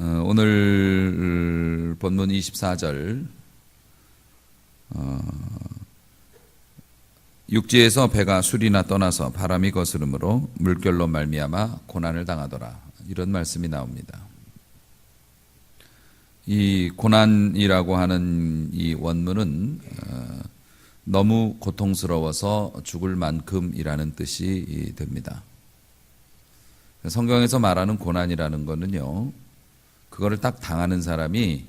오늘 본문 24절 육지에서 배가 술이나 떠나서 바람이 거스름으로 물결로 말미암아 고난을 당하더라, 이런 말씀이 나옵니다. 이 고난이라고 하는 이 원문은 너무 고통스러워서 죽을 만큼이라는 뜻이 됩니다. 성경에서 말하는 고난이라는 거는요, 그거를 딱 당하는 사람이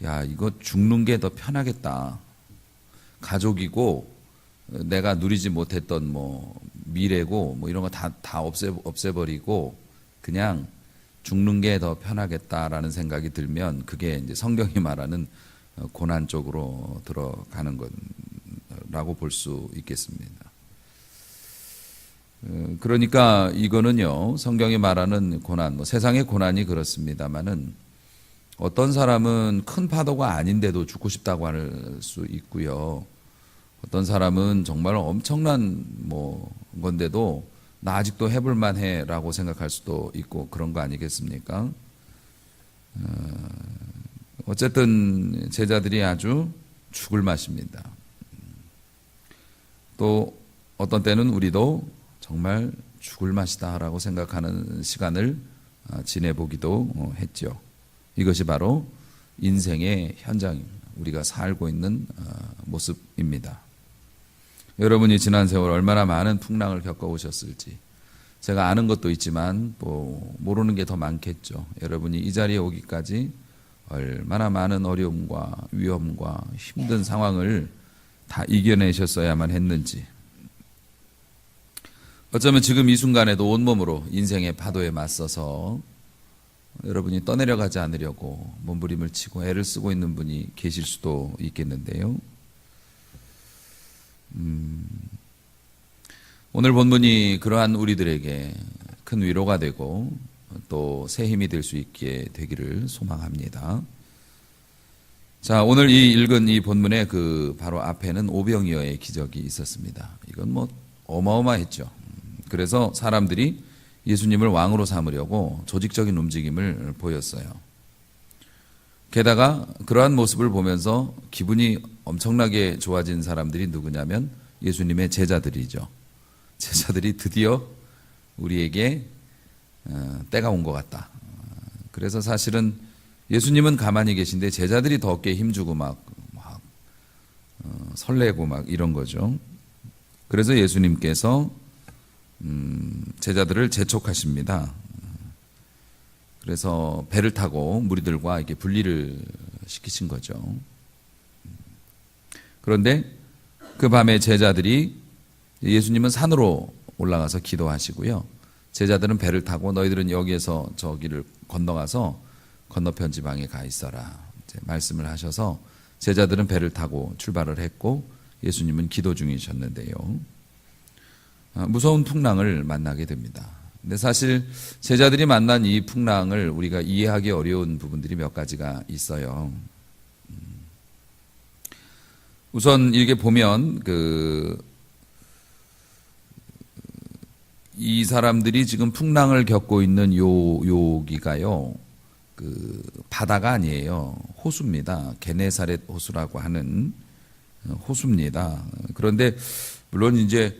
야, 이거 죽는 게 더 편하겠다, 가족이고 내가 누리지 못했던 뭐 미래고 뭐 이런 거 다 없애버리고 그냥 죽는 게 더 편하겠다라는 생각이 들면 그게 이제 성경이 말하는 고난 쪽으로 들어가는 거라고 볼 수 있겠습니다. 그러니까 이거는요, 성경이 말하는 고난, 뭐 세상의 고난이 그렇습니다만은 어떤 사람은 큰 파도가 아닌데도 죽고 싶다고 할 수 있고요. 어떤 사람은 정말 엄청난 뭐 건데도 나 아직도 해볼 만해라고 생각할 수도 있고 그런 거 아니겠습니까? 어쨌든 제자들이 아주 죽을 맛입니다. 또 어떤 때는 우리도 정말 죽을 맛이다라고 생각하는 시간을 지내보기도 했죠. 이것이 바로 인생의 현장입니다. 우리가 살고 있는 모습입니다. 여러분이 지난 세월 얼마나 많은 풍랑을 겪어오셨을지 제가 아는 것도 있지만 뭐 모르는 게 더 많겠죠. 여러분이 이 자리에 오기까지 얼마나 많은 어려움과 위험과 힘든 상황을 다 이겨내셨어야만 했는지, 어쩌면 지금 이 순간에도 온몸으로 인생의 파도에 맞서서 여러분이 떠내려가지 않으려고 몸부림을 치고 애를 쓰고 있는 분이 계실 수도 있겠는데요. 오늘 본문이 그러한 우리들에게 큰 위로가 되고 또 새 힘이 될 수 있게 되기를 소망합니다. 자, 오늘 이 읽은 이 본문의 그 바로 앞에는 오병이어의 기적이 있었습니다. 이건 뭐 어마어마했죠. 그래서 사람들이 예수님을 왕으로 삼으려고 조직적인 움직임을 보였어요. 게다가 그러한 모습을 보면서 기분이 엄청나게 좋아진 사람들이 누구냐면 예수님의 제자들이죠. 제자들이 드디어 우리에게 때가 온 것 같다. 그래서 사실은 예수님은 가만히 계신데 제자들이 더 어깨에 힘주고 막 설레고 막 이런 거죠. 그래서 예수님께서 제자들을 재촉하십니다. 그래서 배를 타고 무리들과 이렇게 분리를 시키신 거죠. 그런데 그 밤에 제자들이, 예수님은 산으로 올라가서 기도하시고요, 제자들은 배를 타고 너희들은 여기에서 저기를 건너가서 건너편 지방에 가 있어라 이제 말씀을 하셔서 제자들은 배를 타고 출발을 했고 예수님은 기도 중이셨는데요, 무서운 풍랑을 만나게 됩니다. 근데 사실 제자들이 만난 이 풍랑을 우리가 이해하기 어려운 부분들이 몇 가지가 있어요. 우선 이렇게 보면 이 사람들이 지금 풍랑을 겪고 있는 여기가요, 바다가 아니에요. 호수입니다. 게네사렛 호수라고 하는 호수입니다. 그런데 물론 이제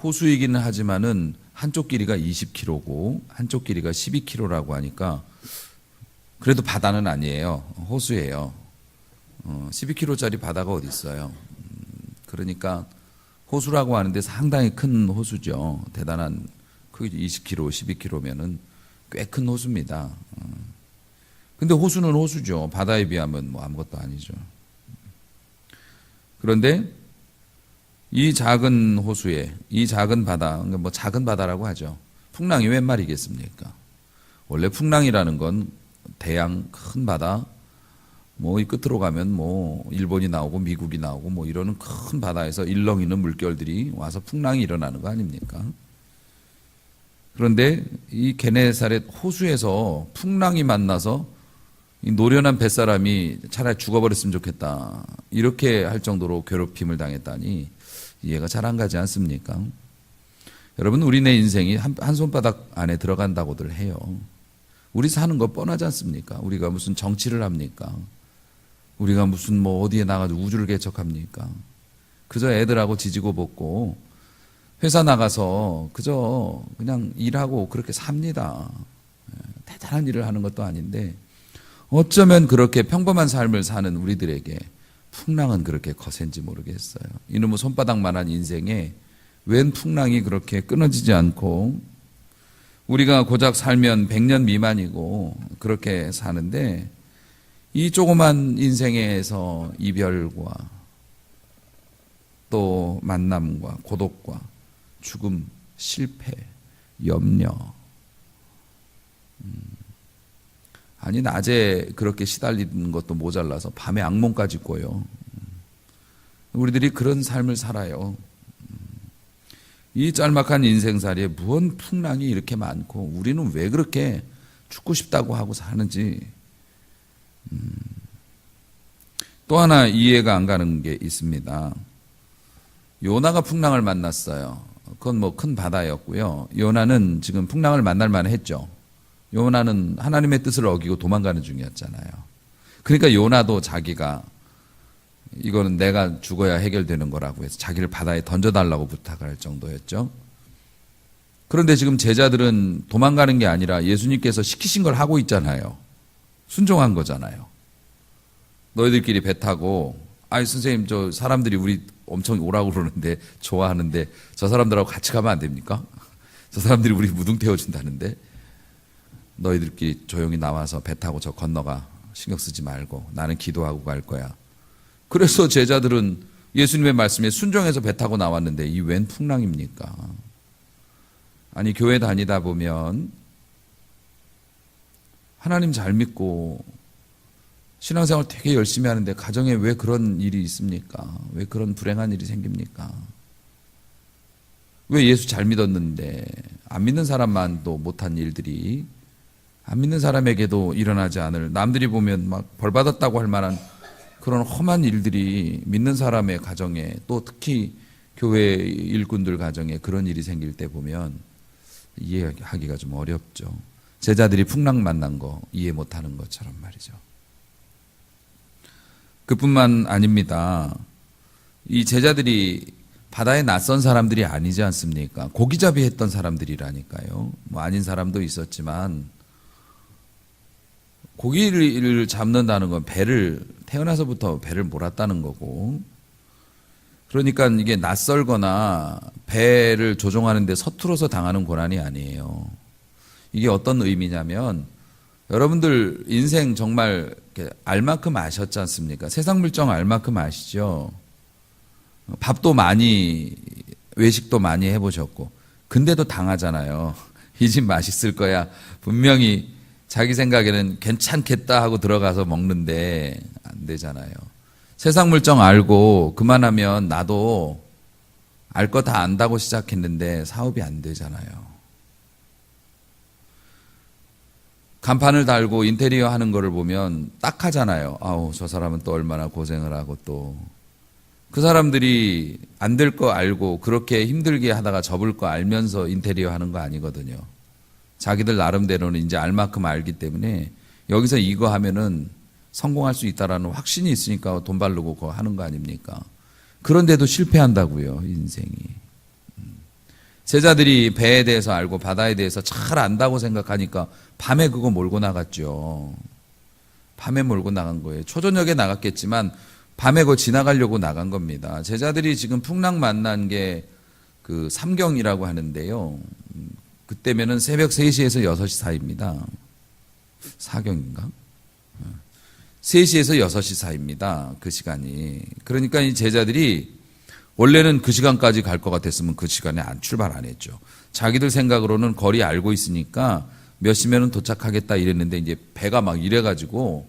호수이기는 하지만은 한쪽 길이가 20km고 한쪽 길이가 12km라고 하니까 그래도 바다는 아니에요. 호수예요. 12km짜리 바다가 어디 있어요. 그러니까 호수라고 하는데 상당히 큰 호수죠. 대단한 크기 20km, 12km면은 꽤 큰 호수입니다. 근데 호수는 호수죠. 바다에 비하면 뭐 아무것도 아니죠. 그런데 이 작은 호수에, 이 작은 바다, 뭐 작은 바다라고 하죠. 풍랑이 웬 말이겠습니까? 원래 풍랑이라는 건 대양 큰 바다, 뭐 이 끝으로 가면 뭐 일본이 나오고 미국이 나오고 뭐 이러는 큰 바다에서 일렁이는 물결들이 와서 풍랑이 일어나는 거 아닙니까? 그런데 이 게네사렛 호수에서 풍랑이 만나서 이 노련한 뱃사람이 차라리 죽어버렸으면 좋겠다, 이렇게 할 정도로 괴롭힘을 당했다니 이해가 잘 안 가지 않습니까? 여러분, 우리네 인생이 한 손바닥 안에 들어간다고들 해요. 우리 사는 거 뻔하지 않습니까? 우리가 무슨 정치를 합니까? 우리가 무슨 뭐 어디에 나가서 우주를 개척합니까? 그저 애들하고 지지고 볶고 회사 나가서 그저 그냥 일하고 그렇게 삽니다. 대단한 일을 하는 것도 아닌데 어쩌면 그렇게 평범한 삶을 사는 우리들에게 풍랑은 그렇게 거센지 모르겠어요. 이놈의 손바닥만한 인생에 웬 풍랑이 그렇게 끊어지지 않고 우리가 고작 살면 100년 미만이고 그렇게 사는데 이 조그만 인생에서 이별과 또 만남과 고독과 죽음, 실패, 염려. 아니 낮에 그렇게 시달리는 것도 모자라서 밤에 악몽까지 꿔요. 우리들이 그런 삶을 살아요. 이 짤막한 인생살이에 무언 풍랑이 이렇게 많고 우리는 왜 그렇게 죽고 싶다고 하고 사는지 또 하나 이해가 안 가는 게 있습니다. 요나가 풍랑을 만났어요. 그건 뭐 큰 바다였고요. 요나는 지금 풍랑을 만날 만했죠. 요나는 하나님의 뜻을 어기고 도망가는 중이었잖아요. 그러니까 요나도 자기가 이거는 내가 죽어야 해결되는 거라고 해서 자기를 바다에 던져달라고 부탁을 할 정도였죠. 그런데 지금 제자들은 도망가는 게 아니라 예수님께서 시키신 걸 하고 있잖아요. 순종한 거잖아요. 너희들끼리 배 타고 아이 선생님 저 사람들이 우리 엄청 오라고 그러는데 좋아하는데 저 사람들하고 같이 가면 안 됩니까? 저 사람들이 우리 무등 태워준다는데 너희들끼리 조용히 나와서 배 타고 저 건너가 신경 쓰지 말고 나는 기도하고 갈 거야. 그래서 제자들은 예수님의 말씀에 순종해서 배 타고 나왔는데 이 웬 풍랑입니까? 아니 교회 다니다 보면 하나님 잘 믿고 신앙생활 되게 열심히 하는데 가정에 왜 그런 일이 있습니까? 왜 그런 불행한 일이 생깁니까? 왜 예수 잘 믿었는데 안 믿는 사람만도 못한 일들이 안 믿는 사람에게도 일어나지 않을 남들이 보면 막 벌받았다고 할 만한 그런 험한 일들이 믿는 사람의 가정에 또 특히 교회 일꾼들 가정에 그런 일이 생길 때 보면 이해하기가 좀 어렵죠. 제자들이 풍랑 만난 거 이해 못하는 것처럼 말이죠. 그뿐만 아닙니다. 이 제자들이 바다에 낯선 사람들이 아니지 않습니까? 고기잡이 했던 사람들이라니까요. 뭐 아닌 사람도 있었지만 고기를 잡는다는 건 배를 태어나서부터 배를 몰았다는 거고 그러니까 이게 낯설거나 배를 조종하는데 서툴어서 당하는 고난이 아니에요. 이게 어떤 의미냐면 여러분들 인생 정말 알 만큼 아셨지 않습니까? 세상 물정 알 만큼 아시죠? 밥도 많이 외식도 많이 해보셨고 근데도 당하잖아요. 이 집 맛있을 거야. 분명히 자기 생각에는 괜찮겠다 하고 들어가서 먹는데 안 되잖아요. 세상 물정 알고 그만하면 나도 알 거 다 안다고 시작했는데 사업이 안 되잖아요. 간판을 달고 인테리어 하는 거를 보면 딱 하잖아요. 아우 저 사람은 또 얼마나 고생을 하고 또 그 사람들이 안 될 거 알고 그렇게 힘들게 하다가 접을 거 알면서 인테리어 하는 거 아니거든요. 자기들 나름대로는 이제 알 만큼 알기 때문에 여기서 이거 하면은 성공할 수 있다라는 확신이 있으니까 돈 바르고 그거 하는 거 아닙니까? 그런데도 실패한다고요, 인생이. 제자들이 배에 대해서 알고 바다에 대해서 잘 안다고 생각하니까 밤에 그거 몰고 나갔죠. 밤에 몰고 나간 거예요. 초저녁에 나갔겠지만 밤에 그거 지나가려고 나간 겁니다. 제자들이 지금 풍랑 만난 게 그 삼경이라고 하는데요. 그때면은 새벽 3시에서 6시 사이입니다. 사경인가? 3시에서 6시 사이입니다. 그 시간이. 그러니까 이 제자들이 원래는 그 시간까지 갈 것 같았으면 그 시간에 출발 안 했죠. 자기들 생각으로는 거리 알고 있으니까 몇 시면은 도착하겠다 이랬는데 이제 배가 막 이래가지고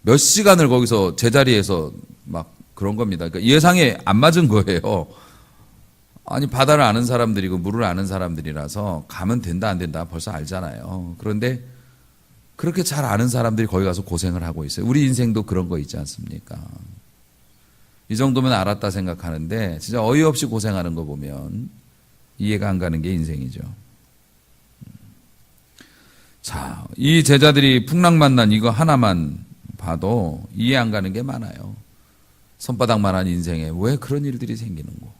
몇 시간을 거기서 제자리에서 막 그런 겁니다. 그러니까 예상에 안 맞은 거예요. 아니 바다를 아는 사람들이고 물을 아는 사람들이라서 가면 된다 안 된다 벌써 알잖아요. 그런데 그렇게 잘 아는 사람들이 거기 가서 고생을 하고 있어요. 우리 인생도 그런 거 있지 않습니까? 이 정도면 알았다 생각하는데 진짜 어이없이 고생하는 거 보면 이해가 안 가는 게 인생이죠. 자, 이 제자들이 풍랑 만난 이거 하나만 봐도 이해 안 가는 게 많아요. 손바닥만한 인생에 왜 그런 일들이 생기는고.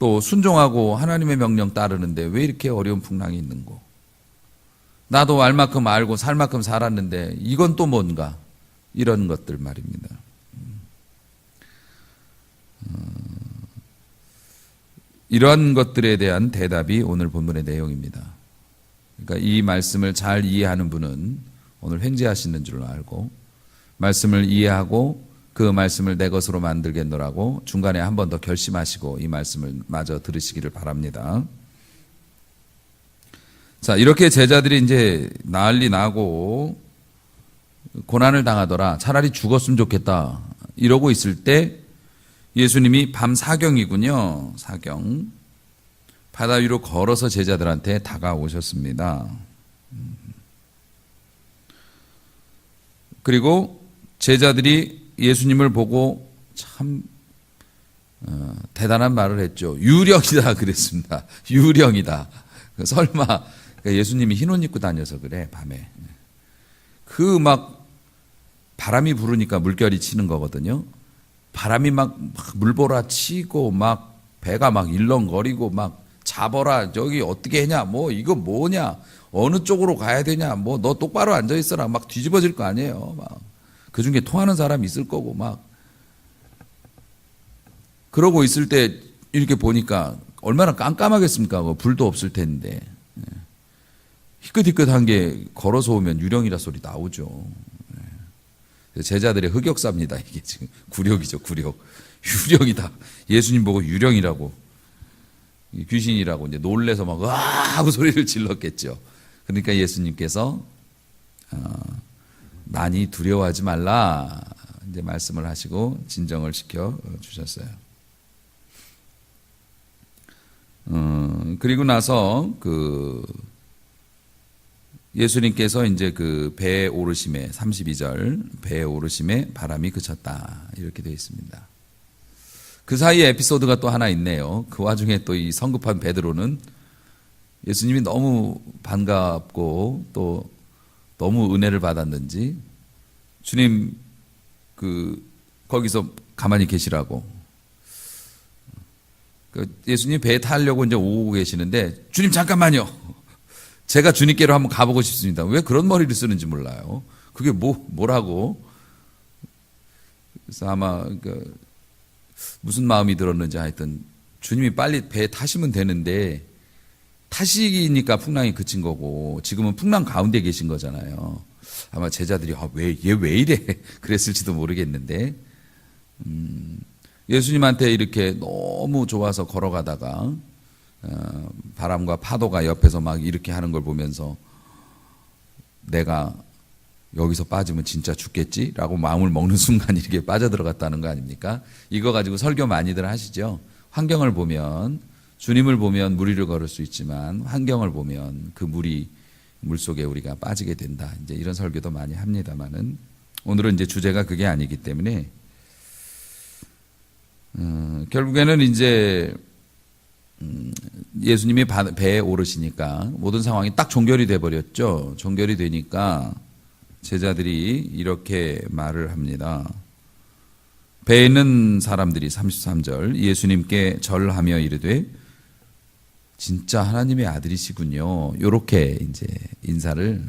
또 순종하고 하나님의 명령 따르는데 왜 이렇게 어려운 풍랑이 있는고. 나도 알 만큼 알고 살 만큼 살았는데 이건 또 뭔가. 이런 것들 말입니다. 이러한 것들에 대한 대답이 오늘 본문의 내용입니다. 그러니까 이 말씀을 잘 이해하는 분은 오늘 횡재하시는 줄 알고 말씀을 이해하고 그 말씀을 내 것으로 만들겠노라고 중간에 한 번 더 결심하시고 이 말씀을 마저 들으시기를 바랍니다. 자, 이렇게 제자들이 이제 난리 나고 고난을 당하더라. 차라리 죽었으면 좋겠다. 이러고 있을 때 예수님이 밤 사경이군요. 사경. 바다 위로 걸어서 제자들한테 다가오셨습니다. 그리고 제자들이 예수님을 보고 참 대단한 말을 했죠. 유령이다 그랬습니다. 유령이다. 설마 예수님이 흰 옷 입고 다녀서 그래 밤에. 그 막 바람이 부르니까 물결이 치는 거거든요. 바람이 막 물보라 치고 막 배가 막 일렁거리고 막 잡어라 저기 어떻게 했냐 뭐 이거 뭐냐 어느 쪽으로 가야 되냐 뭐 너 똑바로 앉아 있어라 막 뒤집어질 거 아니에요. 막 그중에 통하는 사람이 있을 거고 막 그러고 있을 때 이렇게 보니까 얼마나 깜깜하겠습니까? 불도 없을 텐데 희끗희끗한 게 걸어서 오면 유령이라 소리 나오죠. 제자들의 흑역사입니다. 이게 지금 굴욕이죠, 굴욕. 유령이다. 예수님 보고 유령이라고, 귀신이라고 이제 놀래서 막 와 하고 소리를 질렀겠죠. 그러니까 예수님께서 많이 두려워하지 말라 이제 말씀을 하시고 진정을 시켜 주셨어요. 그리고 나서 예수님께서 이제 그 배에 오르심에 32절 배에 오르심에 바람이 그쳤다 이렇게 되어 있습니다. 그 사이에 에피소드가 또 하나 있네요. 그 와중에 또 이 성급한 베드로는 예수님이 너무 반갑고 또 너무 은혜를 받았는지 주님 거기서 가만히 계시라고 예수님 배에 타려고 이제 오고 계시는데 주님 잠깐만요. 제가 주님께로 한번 가보고 싶습니다. 왜 그런 머리를 쓰는지 몰라요. 그게 뭐라고? 그래서 아마 무슨 마음이 들었는지 하여튼 주님이 빨리 배에 타시면 되는데 타시니까 풍랑이 그친 거고 지금은 풍랑 가운데 계신 거잖아요. 아마 제자들이 얘 왜 이래? 그랬을지도 모르겠는데 예수님한테 이렇게 너무 좋아서 걸어가다가 바람과 파도가 옆에서 막 이렇게 하는 걸 보면서 내가 여기서 빠지면 진짜 죽겠지라고 마음을 먹는 순간 이렇게 빠져들어갔다는 거 아닙니까? 이거 가지고 설교 많이들 하시죠. 환경을 보면 주님을 보면 물 위를 걸을 수 있지만 환경을 보면 그 물 속에 우리가 빠지게 된다. 이제 이런 설교도 많이 합니다만은 오늘은 이제 주제가 그게 아니기 때문에 결국에는 이제 예수님이 배에 오르시니까 모든 상황이 딱 종결이 돼 버렸죠. 종결이 되니까 제자들이 이렇게 말을 합니다. 배에 있는 사람들이 33절 예수님께 절하며 이르되 진짜 하나님의 아들이시군요. 이렇게 이제 인사를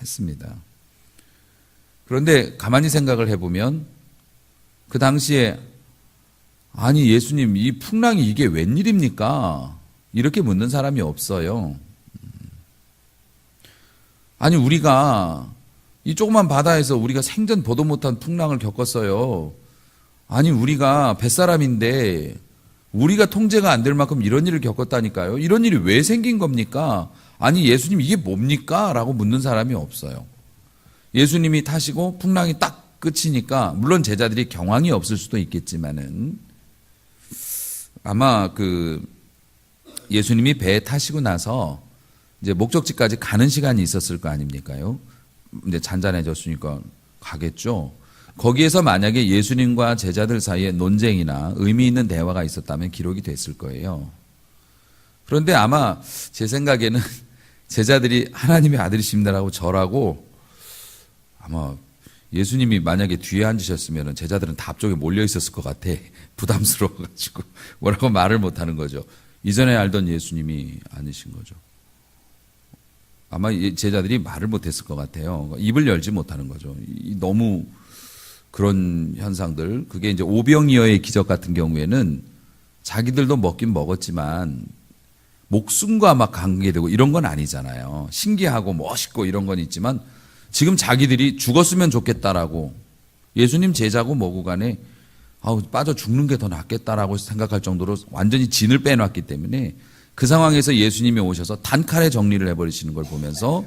했습니다. 그런데 가만히 생각을 해보면 그 당시에 아니 예수님 이 풍랑이 이게 웬일입니까? 이렇게 묻는 사람이 없어요. 아니 우리가 이 조그만 바다에서 우리가 생전 보도 못한 풍랑을 겪었어요. 아니 우리가 뱃사람인데 우리가 통제가 안 될 만큼 이런 일을 겪었다니까요. 이런 일이 왜 생긴 겁니까? 아니 예수님 이게 뭡니까? 라고 묻는 사람이 없어요. 예수님이 타시고 풍랑이 딱 끝이니까 물론 제자들이 경황이 없을 수도 있겠지만은 아마 예수님이 배에 타시고 나서 이제 목적지까지 가는 시간이 있었을 거 아닙니까요? 이제 잔잔해졌으니까 가겠죠. 거기에서 만약에 예수님과 제자들 사이에 논쟁이나 의미 있는 대화가 있었다면 기록이 됐을 거예요. 그런데 아마 제 생각에는 제자들이 하나님의 아들이십니다라고 절하고, 아마 예수님이 만약에 뒤에 앉으셨으면 제자들은 다 앞쪽에 몰려 있었을 것 같아. 부담스러워가지고 뭐라고 말을 못하는 거죠. 이전에 알던 예수님이 아니신 거죠. 아마 제자들이 말을 못했을 것 같아요. 입을 열지 못하는 거죠. 너무 그런 현상들, 그게 이제 오병이어의 기적 같은 경우에는 자기들도 먹긴 먹었지만 목숨과 막 관계되고 이런 건 아니잖아요. 신기하고 멋있고 이런 건 있지만 지금 자기들이 죽었으면 좋겠다라고, 예수님 제자고 뭐고 간에 빠져 죽는 게 더 낫겠다라고 생각할 정도로 완전히 진을 빼놨기 때문에 그 상황에서 예수님이 오셔서 단칼에 정리를 해버리시는 걸 보면서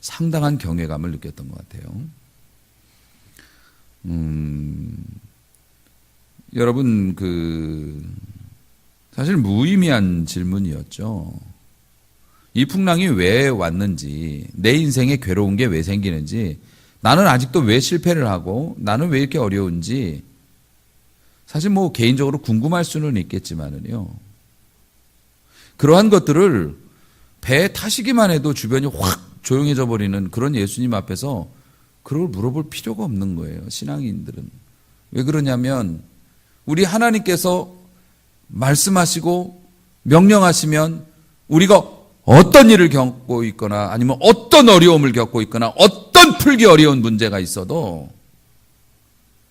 상당한 경외감을 느꼈던 것 같아요. 여러분, 사실 무의미한 질문이었죠. 이 풍랑이 왜 왔는지, 내 인생에 괴로운 게 왜 생기는지, 나는 아직도 왜 실패를 하고, 나는 왜 이렇게 어려운지, 사실 뭐 개인적으로 궁금할 수는 있겠지만은요, 그러한 것들을 배에 타시기만 해도 주변이 확 조용해져 버리는 그런 예수님 앞에서 그걸 물어볼 필요가 없는 거예요, 신앙인들은. 왜 그러냐면, 우리 하나님께서 말씀하시고 명령하시면 우리가 어떤 일을 겪고 있거나 아니면 어떤 어려움을 겪고 있거나 어떤 풀기 어려운 문제가 있어도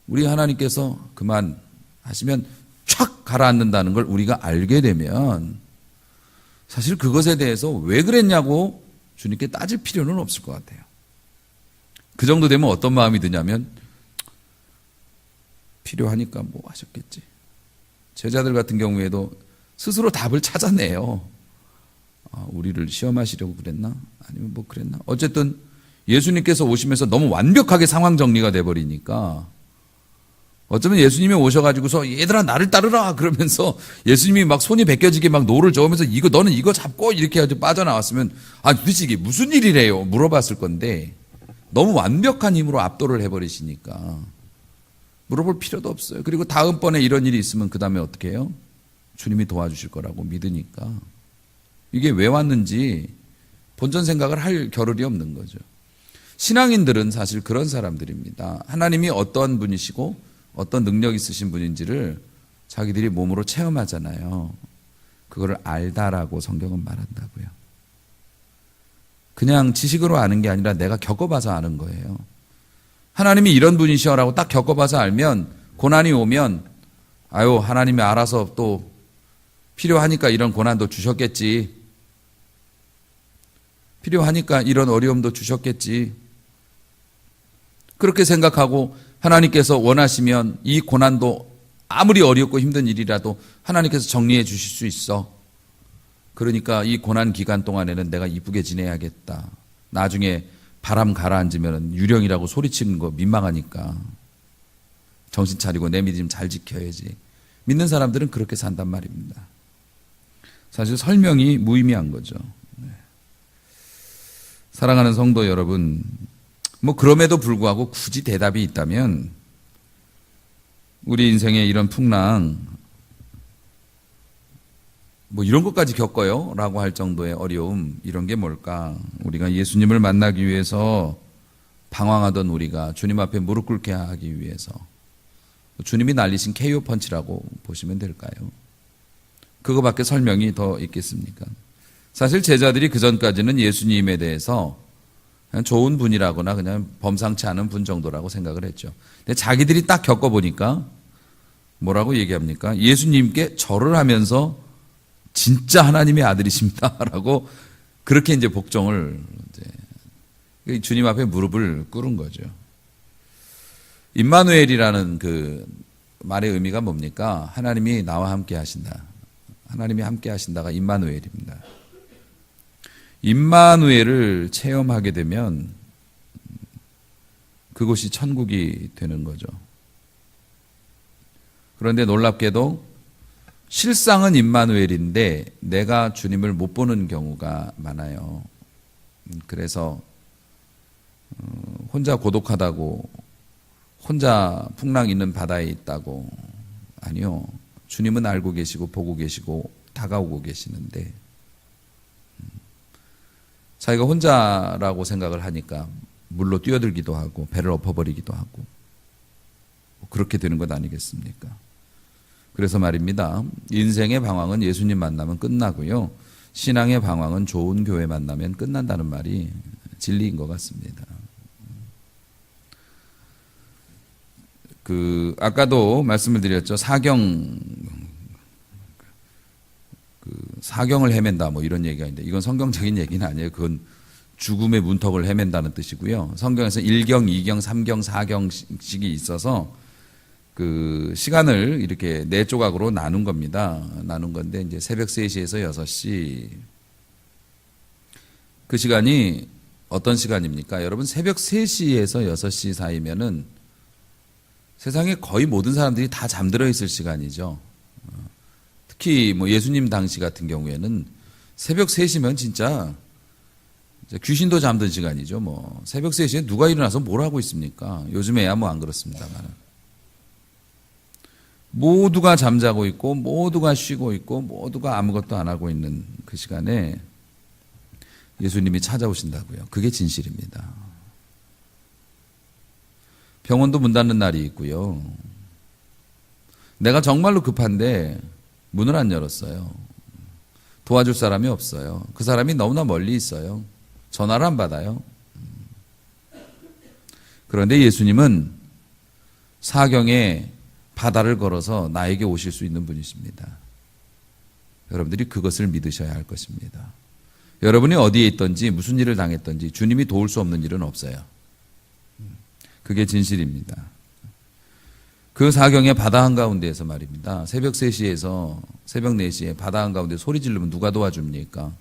우리 하나님께서 그만 하시면 촥 가라앉는다는 걸 우리가 알게 되면 사실 그것에 대해서 왜 그랬냐고 주님께 따질 필요는 없을 것 같아요. 그 정도 되면 어떤 마음이 드냐면 필요하니까 뭐 하셨겠지. 제자들 같은 경우에도 스스로 답을 찾아내요. 우리를 시험하시려고 그랬나? 아니면 뭐 그랬나? 어쨌든 예수님께서 오시면서 너무 완벽하게 상황 정리가 돼버리니까 어쩌면 예수님이 오셔가지고서 얘들아 나를 따르라 그러면서 예수님이 막 손이 벗겨지게 막 노를 저으면서 너는 이거 잡고 이렇게 해가지고 빠져나왔으면 도대체 이게 무슨 일이래요? 물어봤을 건데 너무 완벽한 힘으로 압도를 해버리시니까 물어볼 필요도 없어요. 그리고 다음번에 이런 일이 있으면 그 다음에 어떻게 해요? 주님이 도와주실 거라고 믿으니까 이게 왜 왔는지 본전 생각을 할 겨를이 없는 거죠. 신앙인들은 사실 그런 사람들입니다. 하나님이 어떤 분이시고 어떤 능력 있으신 분인지를 자기들이 몸으로 체험하잖아요. 그거를 알다라고 성경은 말한다고요. 그냥 지식으로 아는 게 아니라 내가 겪어봐서 아는 거예요. 하나님이 이런 분이시여라고 딱 겪어봐서 알면 고난이 오면 하나님이 알아서 또 필요하니까 이런 고난도 주셨겠지. 필요하니까 이런 어려움도 주셨겠지. 그렇게 생각하고 하나님께서 원하시면 이 고난도 아무리 어렵고 힘든 일이라도 하나님께서 정리해 주실 수 있어. 그러니까 이 고난 기간 동안에는 내가 이쁘게 지내야겠다. 나중에 바람 가라앉으면 유령이라고 소리치는 거 민망하니까 정신 차리고 내 믿음 잘 지켜야지. 믿는 사람들은 그렇게 산단 말입니다. 사실 설명이 무의미한 거죠. 사랑하는 성도 여러분, 그럼에도 불구하고 굳이 대답이 있다면 우리 인생에 이런 풍랑 이런 것까지 겪어요? 라고 할 정도의 어려움, 이런 게 뭘까? 우리가 예수님을 만나기 위해서 방황하던 우리가 주님 앞에 무릎 꿇게 하기 위해서 주님이 날리신 KO 펀치라고 보시면 될까요? 그거밖에 설명이 더 있겠습니까? 사실 제자들이 그 전까지는 예수님에 대해서 그냥 좋은 분이라거나 그냥 범상치 않은 분 정도라고 생각을 했죠. 근데 자기들이 딱 겪어보니까 뭐라고 얘기합니까? 예수님께 절을 하면서 진짜 하나님의 아들이십니다. 라고 그렇게 이제 복종을 주님 앞에 무릎을 꿇은 거죠. 임마누엘이라는 그 말의 의미가 뭡니까? 하나님이 나와 함께 하신다. 하나님이 함께 하신다가 임마누엘입니다. 임마누엘을 체험하게 되면 그곳이 천국이 되는 거죠. 그런데 놀랍게도 실상은 임마누엘인데 내가 주님을 못 보는 경우가 많아요. 그래서 혼자 고독하다고, 혼자 풍랑 있는 바다에 있다고, 아니요. 주님은 알고 계시고 보고 계시고 다가오고 계시는데 자기가 혼자라고 생각을 하니까 물로 뛰어들기도 하고 배를 엎어버리기도 하고 그렇게 되는 것 아니겠습니까? 그래서 말입니다. 인생의 방황은 예수님 만나면 끝나고요. 신앙의 방황은 좋은 교회 만나면 끝난다는 말이 진리인 것 같습니다. 아까도 말씀을 드렸죠. 사경을 헤맨다 뭐 이런 얘기가 있는데 이건 성경적인 얘기는 아니에요. 그건 죽음의 문턱을 헤맨다는 뜻이고요. 성경에서 1경, 2경, 3경, 4경씩이 있어서 그 시간을 이렇게 4조각으로 나눈 겁니다. 나눈 건데 이제 새벽 3시에서 6시 그 시간이 어떤 시간입니까? 여러분 새벽 3시에서 6시 사이면은 세상에 거의 모든 사람들이 다 잠들어 있을 시간이죠. 특히 뭐 예수님 당시 같은 경우에는 새벽 3시면 진짜 귀신도 잠든 시간이죠. 뭐 새벽 3시에 누가 일어나서 뭘 하고 있습니까? 요즘에야 뭐 안 그렇습니다만 모두가 잠자고 있고 모두가 쉬고 있고 모두가 아무것도 안 하고 있는 그 시간에 예수님이 찾아오신다고요. 그게 진실입니다. 병원도 문 닫는 날이 있고요. 내가 정말로 급한데 문을 안 열었어요. 도와줄 사람이 없어요. 그 사람이 너무나 멀리 있어요. 전화를 안 받아요. 그런데 예수님은 사경에 바다를 걸어서 나에게 오실 수 있는 분이십니다. 여러분들이 그것을 믿으셔야 할 것입니다. 여러분이 어디에 있든지 무슨 일을 당했든지 주님이 도울 수 없는 일은 없어요. 그게 진실입니다. 그 사경의 바다 한가운데에서 말입니다. 새벽 3시에서 새벽 4시에 바다 한가운데 소리 지르면 누가 도와줍니까?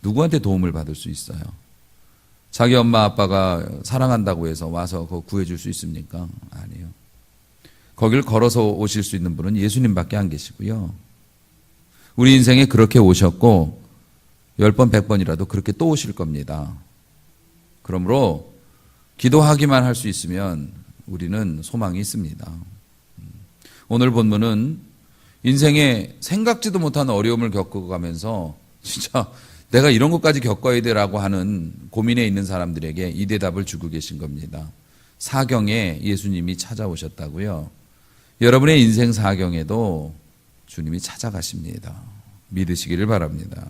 누구한테 도움을 받을 수 있어요? 자기 엄마 아빠가 사랑한다고 해서 와서 그거 구해줄 수 있습니까? 아니요. 거길 걸어서 오실 수 있는 분은 예수님밖에 안 계시고요. 우리 인생에 그렇게 오셨고 10번 100번이라도 그렇게 또 오실 겁니다. 그러므로 기도하기만 할 수 있으면 우리는 소망이 있습니다. 오늘 본문은 인생에 생각지도 못한 어려움을 겪어가면서 진짜 내가 이런 것까지 겪어야 되라고 하는 고민에 있는 사람들에게 이 대답을 주고 계신 겁니다. 사경에 예수님이 찾아오셨다고요. 여러분의 인생 사경에도 주님이 찾아가십니다. 믿으시기를 바랍니다.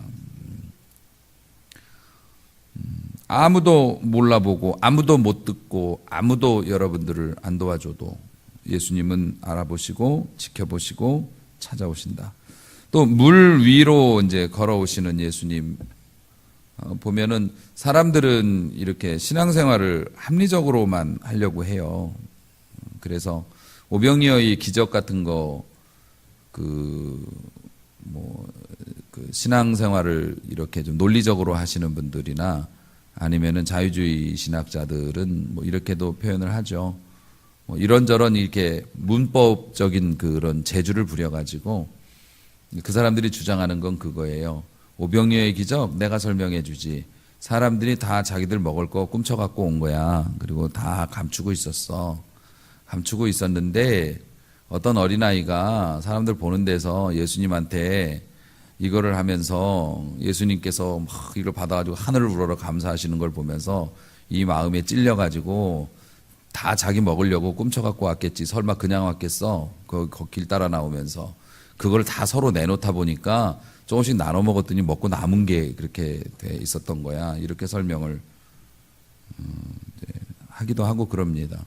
아무도 몰라보고 아무도 못 듣고 아무도 여러분들을 안 도와줘도 예수님은 알아보시고 지켜보시고 찾아오신다. 또 물 위로 이제 걸어오시는 예수님 보면은 사람들은 이렇게 신앙생활을 합리적으로만 하려고 해요. 그래서 오병이어의 기적 같은 거 신앙생활을 이렇게 좀 논리적으로 하시는 분들이나 아니면은 자유주의 신학자들은 뭐 이렇게도 표현을 하죠. 뭐 이런저런 이렇게 문법적인 그런 재주를 부려가지고 그 사람들이 주장하는 건 그거예요. 오병이어의 기적 내가 설명해 주지. 사람들이 다 자기들 먹을 거 꿈쳐갖고 온 거야. 그리고 다 감추고 있었어. 감추고 있었는데 어떤 어린아이가 사람들 보는 데서 예수님한테 이거를 하면서 예수님께서 막 이걸 받아가지고 하늘을 우러러 감사하시는 걸 보면서 이 마음에 찔려가지고 다 자기 먹으려고 꿈쳐갖고 왔겠지. 설마 그냥 왔겠어? 그 길 따라 나오면서 그걸 다 서로 내놓다 보니까 조금씩 나눠 먹었더니 먹고 남은 게 그렇게 돼 있었던 거야. 이렇게 설명을 하기도 하고 그럽니다.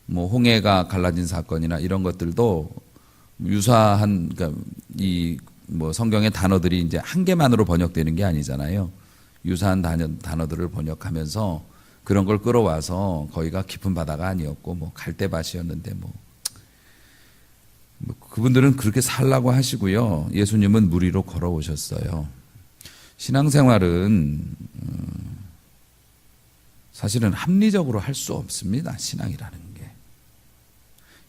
뭐 홍해가 갈라진 사건이나 이런 것들도 유사한 그러니까 이 뭐 성경의 단어들이 이제 한 개만으로 번역되는 게 아니잖아요. 유사한 단어들을 번역하면서 그런 걸 끌어와서 거기가 깊은 바다가 아니었고 뭐 갈대밭이었는데 뭐 그분들은 그렇게 살라고 하시고요. 예수님은 물 위로 걸어오셨어요. 신앙생활은 사실은 합리적으로 할 수 없습니다. 신앙이라는 게.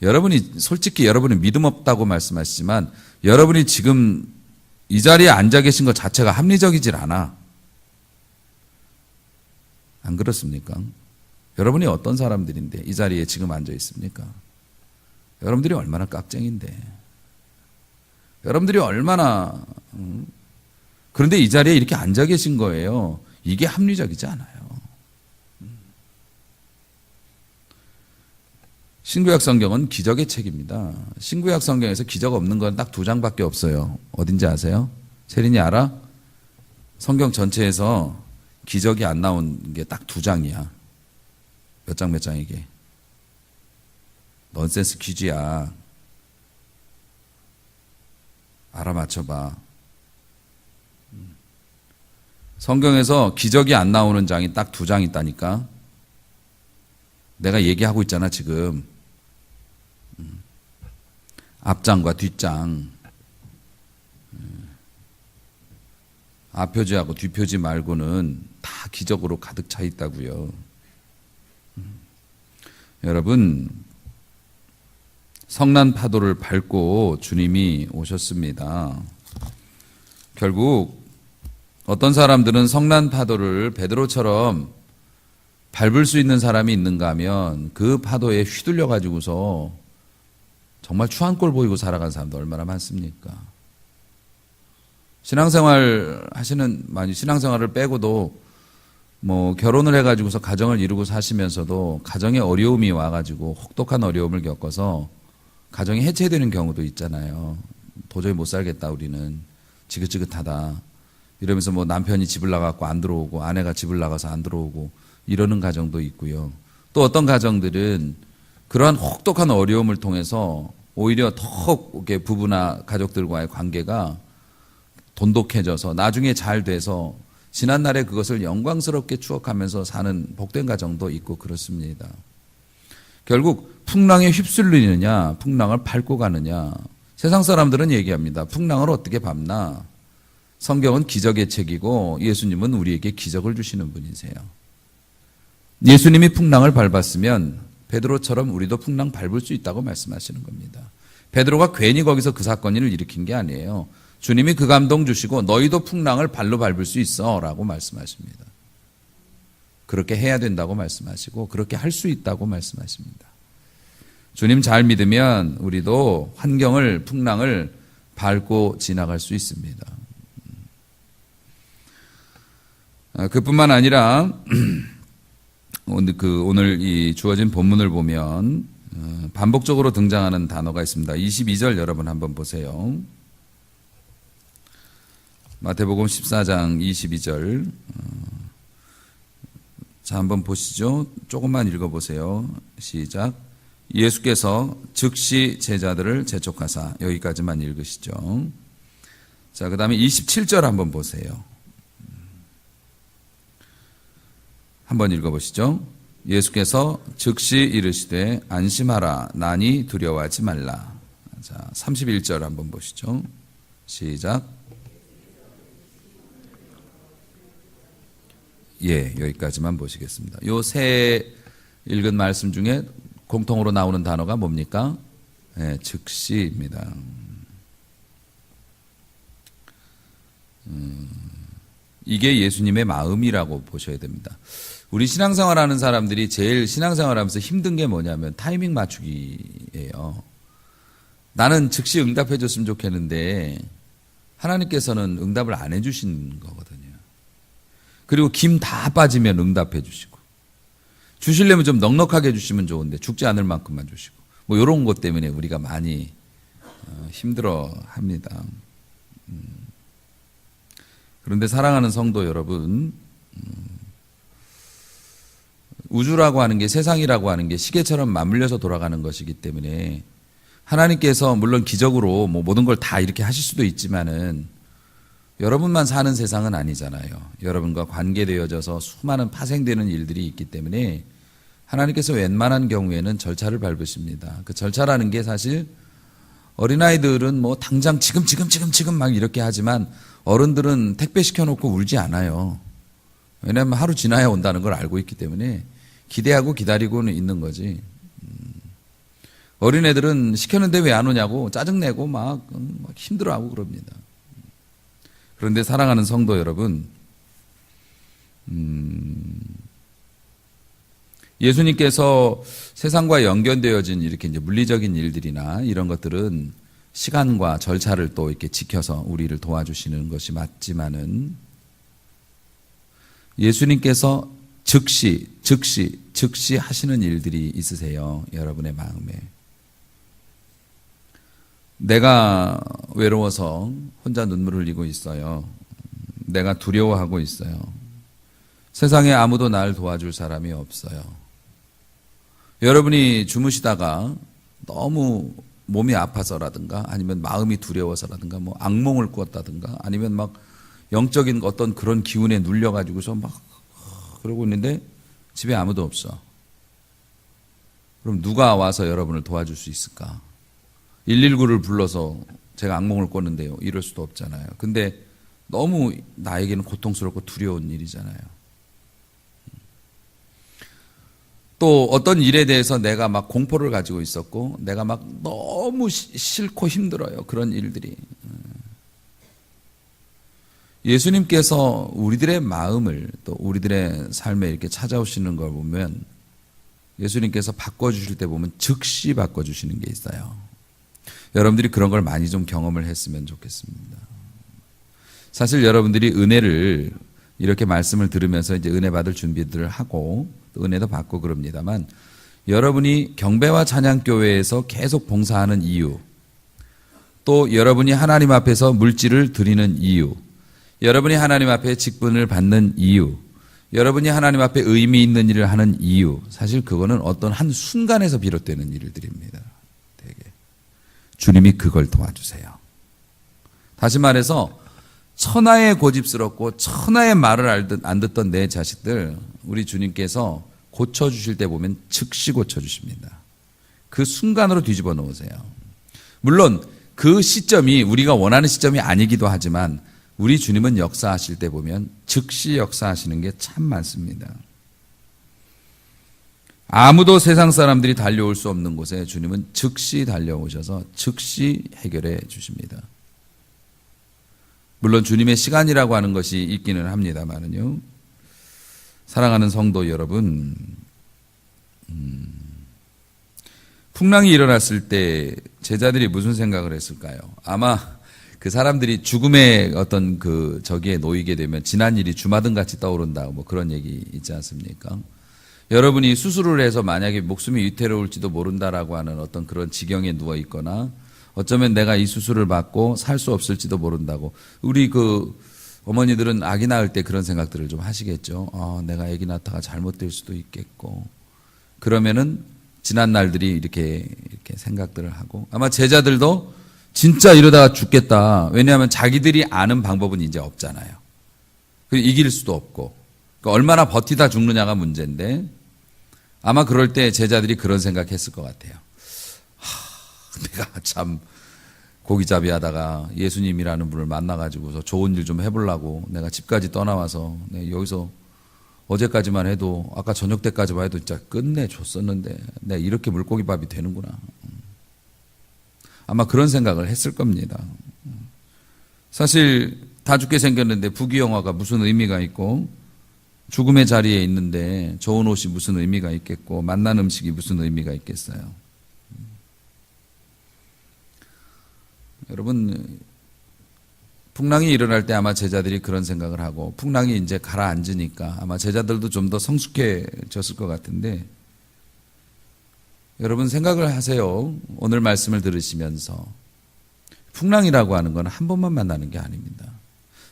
여러분이 솔직히 여러분이 믿음 없다고 말씀하시지만 여러분이 지금 이 자리에 앉아 계신 것 자체가 합리적이질 않아. 안 그렇습니까? 여러분이 어떤 사람들인데 이 자리에 지금 앉아 있습니까? 여러분들이 얼마나 깍쟁인데 여러분들이 얼마나 그런데 이 자리에 이렇게 앉아 계신 거예요. 이게 합리적이지 않아요. 신구약 성경은 기적의 책입니다. 신구약 성경에서 기적 없는 건 딱 2장밖에 없어요. 어딘지 아세요? 세린이 알아? 성경 전체에서 기적이 안 나온 게 딱 2장이야. 몇 장 이게? 넌센스 퀴즈야. 알아맞혀봐. 성경에서 기적이 안 나오는 장이 딱 2장 있다니까. 내가 얘기하고 있잖아 지금. 앞장과 뒷장. 앞표지하고 뒷표지 말고는 다 기적으로 가득 차 있다고요. 여러분, 성난 파도를 밟고 주님이 오셨습니다. 결국 어떤 사람들은 성난 파도를 베드로처럼 밟을 수 있는 사람이 있는가 하면 그 파도에 휘둘려 가지고서 정말 추한 꼴 보이고 살아간 사람도 얼마나 많습니까? 신앙생활 하시는, 신앙생활을 빼고도 뭐 결혼을 해가지고서 가정을 이루고 사시면서도 가정에 어려움이 와가지고 혹독한 어려움을 겪어서 가정이 해체되는 경우도 있잖아요. 도저히 못 살겠다 우리는. 지긋지긋하다. 이러면서 뭐 남편이 집을 나가고 안 들어오고 아내가 집을 나가서 안 들어오고 이러는 가정도 있고요. 또 어떤 가정들은 그러한 혹독한 어려움을 통해서 오히려 더욱 부부나 가족들과의 관계가 돈독해져서 나중에 잘 돼서 지난날에 그것을 영광스럽게 추억하면서 사는 복된 가정도 있고 그렇습니다. 결국 풍랑에 휩쓸리느냐 풍랑을 밟고 가느냐. 세상 사람들은 얘기합니다. 풍랑을 어떻게 밟나. 성경은 기적의 책이고 예수님은 우리에게 기적을 주시는 분이세요. 예수님이 풍랑을 밟았으면 베드로처럼 우리도 풍랑 밟을 수 있다고 말씀하시는 겁니다. 베드로가 괜히 거기서 그 사건을 일으킨 게 아니에요. 주님이 그 감동 주시고 너희도 풍랑을 발로 밟을 수 있어 라고 말씀하십니다. 그렇게 해야 된다고 말씀하시고 그렇게 할 수 있다고 말씀하십니다. 주님 잘 믿으면 우리도 환경을, 풍랑을 밟고 지나갈 수 있습니다. 그뿐만 아니라 오늘 이 주어진 본문을 보면 반복적으로 등장하는 단어가 있습니다. 22절 여러분 한번 보세요. 마태복음 14장 22절. 자, 한번 보시죠. 조금만 읽어보세요. 시작. 예수께서 즉시 제자들을 재촉하사. 여기까지만 읽으시죠. 자, 그 다음에 27절 한번 보세요. 한번 읽어보시죠. 예수께서 즉시 이르시되 안심하라 나니 두려워하지 말라. 자, 31절 한번 보시죠. 시작. 예, 여기까지만 보시겠습니다. 요 세 읽은 말씀 중에 공통으로 나오는 단어가 뭡니까? 예, 즉시입니다. 이게 예수님의 마음이라고 보셔야 됩니다. 우리 신앙생활 하는 사람들이 제일 신앙생활 하면서 힘든 게 뭐냐면 타이밍 맞추기예요. 나는 즉시 응답해 줬으면 좋겠는데 하나님께서는 응답을 안 해주신 거거든요. 그리고 김 다 빠지면 응답해 주시고 주시려면 좀 넉넉하게 주시면 좋은데 죽지 않을 만큼만 주시고 뭐 이런 것 때문에 우리가 많이 힘들어 합니다. 그런데 사랑하는 성도 여러분, 우주라고 하는 게 세상이라고 하는 게 시계처럼 맞물려서 돌아가는 것이기 때문에 하나님께서 물론 기적으로 뭐 모든 걸 다 이렇게 하실 수도 있지만은 여러분만 사는 세상은 아니잖아요. 여러분과 관계되어져서 수많은 파생되는 일들이 있기 때문에 하나님께서 웬만한 경우에는 절차를 밟으십니다. 그 절차라는 게 사실 어린아이들은 뭐 당장 지금 막 이렇게 하지만 어른들은 택배 시켜놓고 울지 않아요. 왜냐하면 하루 지나야 온다는 걸 알고 있기 때문에 기대하고 기다리고는 있는 거지. 어린애들은 시켰는데 왜 안 오냐고 짜증내고 막 힘들어하고 그럽니다. 그런데 사랑하는 성도 여러분, 예수님께서 세상과 연결되어진 이렇게 이제 물리적인 일들이나 이런 것들은 시간과 절차를 또 이렇게 지켜서 우리를 도와주시는 것이 맞지만은 예수님께서 즉시 하시는 일들이 있으세요. 여러분의 마음에. 내가 외로워서 혼자 눈물 흘리고 있어요. 내가 두려워하고 있어요. 세상에 아무도 날 도와줄 사람이 없어요. 여러분이 주무시다가 너무 몸이 아파서라든가 아니면 마음이 두려워서라든가 뭐 악몽을 꾸었다든가 아니면 막 영적인 어떤 그런 기운에 눌려가지고서 막 그러고 있는데 집에 아무도 없어. 그럼 누가 와서 여러분을 도와줄 수 있을까? 119를 불러서 제가 악몽을 꿨는데요. 이럴 수도 없잖아요. 근데 너무 나에게는 고통스럽고 두려운 일이잖아요. 또 어떤 일에 대해서 내가 막 공포를 가지고 있었고 내가 막 너무 싫고 힘들어요. 그런 일들이. 예수님께서 우리들의 마음을 또 우리들의 삶에 이렇게 찾아오시는 걸 보면 예수님께서 바꿔주실 때 보면 즉시 바꿔주시는 게 있어요. 여러분들이 그런 걸 많이 좀 경험을 했으면 좋겠습니다. 사실 여러분들이 은혜를 이렇게 말씀을 들으면서 이제 은혜 받을 준비들을 하고 또 은혜도 받고 그럽니다만 여러분이 경배와 찬양교회에서 계속 봉사하는 이유, 또 여러분이 하나님 앞에서 물질을 드리는 이유, 여러분이 하나님 앞에 직분을 받는 이유, 여러분이 하나님 앞에 의미 있는 일을 하는 이유, 사실 그거는 어떤 한 순간에서 비롯되는 일들입니다. 되게 주님이 그걸 도와주세요. 다시 말해서 천하에 고집스럽고 천하의 말을 안 듣던 내 자식들 우리 주님께서 고쳐주실 때 보면 즉시 고쳐주십니다. 그 순간으로 뒤집어 놓으세요. 물론 그 시점이 우리가 원하는 시점이 아니기도 하지만 우리 주님은 역사하실 때 보면 즉시 역사하시는 게 참 많습니다. 아무도 세상 사람들이 달려올 수 없는 곳에 주님은 즉시 달려오셔서 즉시 해결해 주십니다. 물론 주님의 시간이라고 하는 것이 있기는 합니다만은요. 사랑하는 성도 여러분, 풍랑이 일어났을 때 제자들이 무슨 생각을 했을까요? 아마 그 사람들이 죽음의 어떤 그 저기에 놓이게 되면 지난 일이 주마등같이 떠오른다 뭐 그런 얘기 있지 않습니까? 여러분이 수술을 해서 만약에 목숨이 위태로울지도 모른다라고 하는 어떤 그런 지경에 누워 있거나 어쩌면 내가 이 수술을 받고 살 수 없을지도 모른다고 우리 그 어머니들은 아기 낳을 때 그런 생각들을 좀 하시겠죠. 내가 아기 낳다가 잘못될 수도 있겠고 그러면은 지난 날들이 이렇게 생각들을 하고 아마 제자들도 진짜 이러다가 죽겠다. 왜냐하면 자기들이 아는 방법은 이제 없잖아요. 이길 수도 없고 그러니까 얼마나 버티다 죽느냐가 문제인데 아마 그럴 때 제자들이 그런 생각했을 것 같아요. 내가 참 고기잡이 하다가 예수님이라는 분을 만나가지고서 좋은 일 좀 해보려고 내가 집까지 떠나와서 여기서 어제까지만 해도 아까 저녁 때까지만 해도 진짜 끝내줬었는데 내가 이렇게 물고기밥이 되는구나. 아마 그런 생각을 했을 겁니다. 사실 다 죽게 생겼는데 부귀영화가 무슨 의미가 있고 죽음의 자리에 있는데 좋은 옷이 무슨 의미가 있겠고 맛난 음식이 무슨 의미가 있겠어요. 여러분 풍랑이 일어날 때 아마 제자들이 그런 생각을 하고 풍랑이 이제 가라앉으니까 아마 제자들도 좀 더 성숙해졌을 것 같은데 여러분 생각을 하세요. 오늘 말씀을 들으시면서 풍랑이라고 하는 건 한 번만 만나는 게 아닙니다.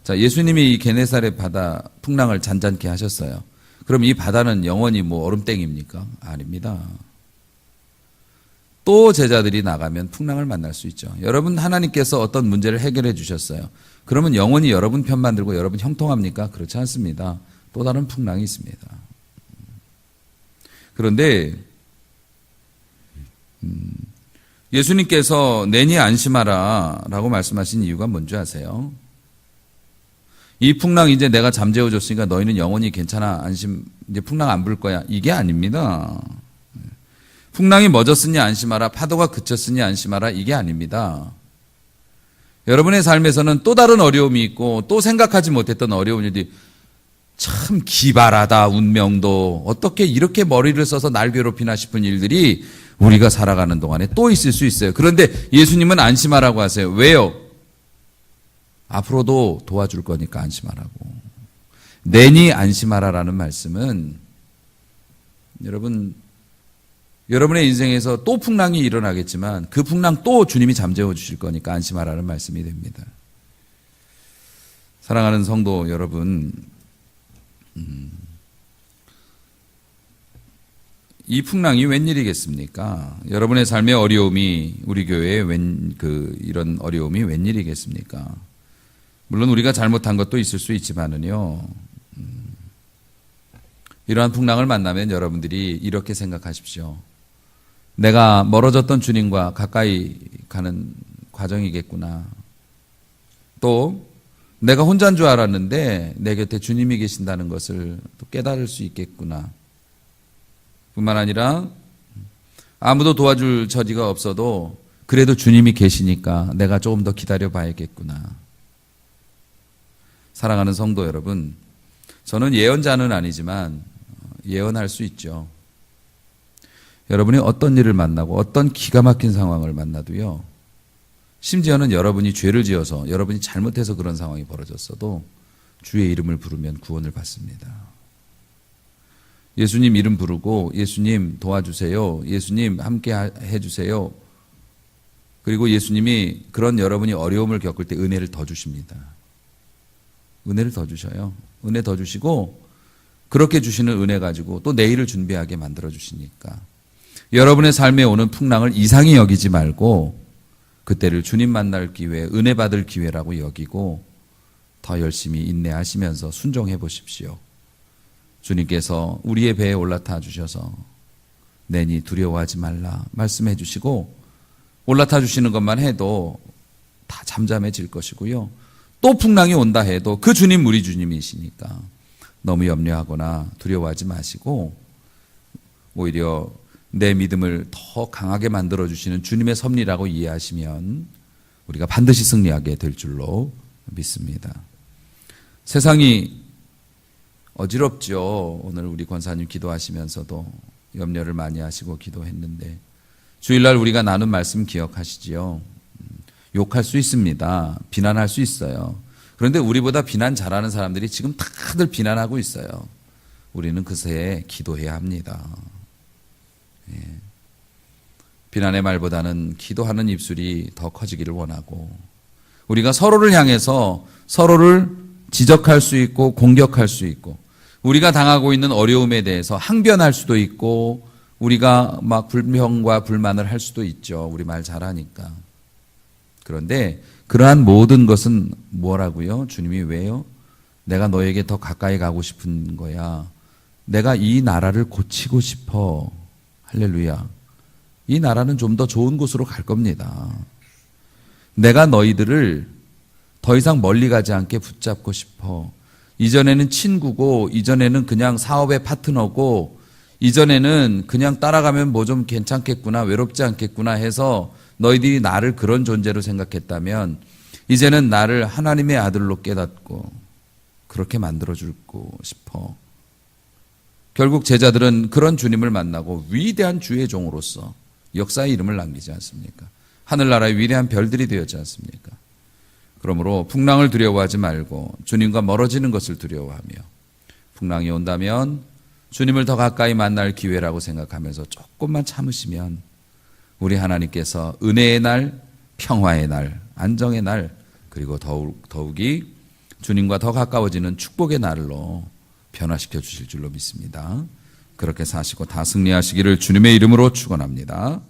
자, 예수님이 이 게네사렛 바다 풍랑을 잔잔케 하셨어요. 그럼 이 바다는 영원히 뭐 얼음땡입니까? 아닙니다. 또 제자들이 나가면 풍랑을 만날 수 있죠. 여러분 하나님께서 어떤 문제를 해결해 주셨어요. 그러면 영원히 여러분 편만 들고 여러분 형통합니까? 그렇지 않습니다. 또 다른 풍랑이 있습니다. 그런데 예수님께서 내니 안심하라 라고 말씀하신 이유가 뭔지 아세요? 이 풍랑 이제 내가 잠재워줬으니까 너희는 영원히 괜찮아 안심 이제 풍랑 안 불 거야 이게 아닙니다. 풍랑이 멎었으니 안심하라 파도가 그쳤으니 안심하라 이게 아닙니다. 여러분의 삶에서는 또 다른 어려움이 있고 또 생각하지 못했던 어려운 일이 참 기발하다 운명도 어떻게 이렇게 머리를 써서 날 괴롭히나 싶은 일들이 우리가 살아가는 동안에 또 있을 수 있어요. 그런데 예수님은 안심하라고 하세요. 왜요? 앞으로도 도와줄 거니까 안심하라고. 내니 안심하라라는 말씀은 여러분의 인생에서 또 풍랑이 일어나겠지만 그 풍랑 또 주님이 잠재워 주실 거니까 안심하라는 말씀이 됩니다. 사랑하는 성도 여러분, 이 풍랑이 웬일이겠습니까? 여러분의 삶의 어려움이, 우리 교회에 이런 어려움이 웬일이겠습니까? 물론 우리가 잘못한 것도 있을 수 있지만은요, 이러한 풍랑을 만나면 여러분들이 이렇게 생각하십시오. 내가 멀어졌던 주님과 가까이 가는 과정이겠구나. 또 내가 혼자인 줄 알았는데 내 곁에 주님이 계신다는 것을 또 깨달을 수 있겠구나. 뿐만 아니라 아무도 도와줄 처지가 없어도 그래도 주님이 계시니까 내가 조금 더 기다려 봐야겠구나. 사랑하는 성도 여러분, 저는 예언자는 아니지만 예언할 수 있죠. 여러분이 어떤 일을 만나고 어떤 기가 막힌 상황을 만나도요, 심지어는 여러분이 죄를 지어서 여러분이 잘못해서 그런 상황이 벌어졌어도 주의 이름을 부르면 구원을 받습니다. 예수님 이름 부르고 예수님 도와주세요. 예수님 함께 해주세요. 그리고 예수님이 그런 여러분이 어려움을 겪을 때 은혜를 더 주십니다. 은혜를 더 주셔요. 은혜 더 주시고 그렇게 주시는 은혜 가지고 또 내일을 준비하게 만들어 주시니까 여러분의 삶에 오는 풍랑을 이상히 여기지 말고 그때를 주님 만날 기회, 은혜 받을 기회라고 여기고 더 열심히 인내하시면서 순종해 보십시오. 주님께서 우리의 배에 올라타 주셔서 내니 두려워하지 말라 말씀해 주시고 올라타 주시는 것만 해도 다 잠잠해질 것이고요. 또 풍랑이 온다 해도 그 주님 우리 주님이시니까 너무 염려하거나 두려워하지 마시고 오히려 내 믿음을 더 강하게 만들어 주시는 주님의 섭리라고 이해하시면 우리가 반드시 승리하게 될 줄로 믿습니다. 세상이 어지럽죠. 오늘 우리 권사님 기도하시면서도 염려를 많이 하시고 기도했는데 주일날 우리가 나눈 말씀 기억하시지요? 욕할 수 있습니다. 비난할 수 있어요. 그런데 우리보다 비난 잘하는 사람들이 지금 다들 비난하고 있어요. 우리는 그새 기도해야 합니다. 예. 비난의 말보다는 기도하는 입술이 더 커지기를 원하고 우리가 서로를 향해서 서로를 지적할 수 있고 공격할 수 있고 우리가 당하고 있는 어려움에 대해서 항변할 수도 있고 우리가 막 불평과 불만을 할 수도 있죠. 우리 말 잘하니까. 그런데 그러한 모든 것은 뭐라고요? 주님이 왜요? 내가 너에게 더 가까이 가고 싶은 거야. 내가 이 나라를 고치고 싶어. 할렐루야. 이 나라는 좀 더 좋은 곳으로 갈 겁니다. 내가 너희들을 더 이상 멀리 가지 않게 붙잡고 싶어. 이전에는 친구고 이전에는 그냥 사업의 파트너고 이전에는 그냥 따라가면 뭐 좀 괜찮겠구나 외롭지 않겠구나 해서 너희들이 나를 그런 존재로 생각했다면 이제는 나를 하나님의 아들로 깨닫고 그렇게 만들어주고 싶어. 결국 제자들은 그런 주님을 만나고 위대한 주의 종으로서 역사의 이름을 남기지 않습니까? 하늘나라의 위대한 별들이 되었지 않습니까? 그러므로 풍랑을 두려워하지 말고 주님과 멀어지는 것을 두려워하며 풍랑이 온다면 주님을 더 가까이 만날 기회라고 생각하면서 조금만 참으시면 우리 하나님께서 은혜의 날, 평화의 날, 안정의 날 그리고 더욱이 주님과 더 가까워지는 축복의 날로 변화시켜 주실 줄로 믿습니다. 그렇게 사시고 다 승리하시기를 주님의 이름으로 축원합니다.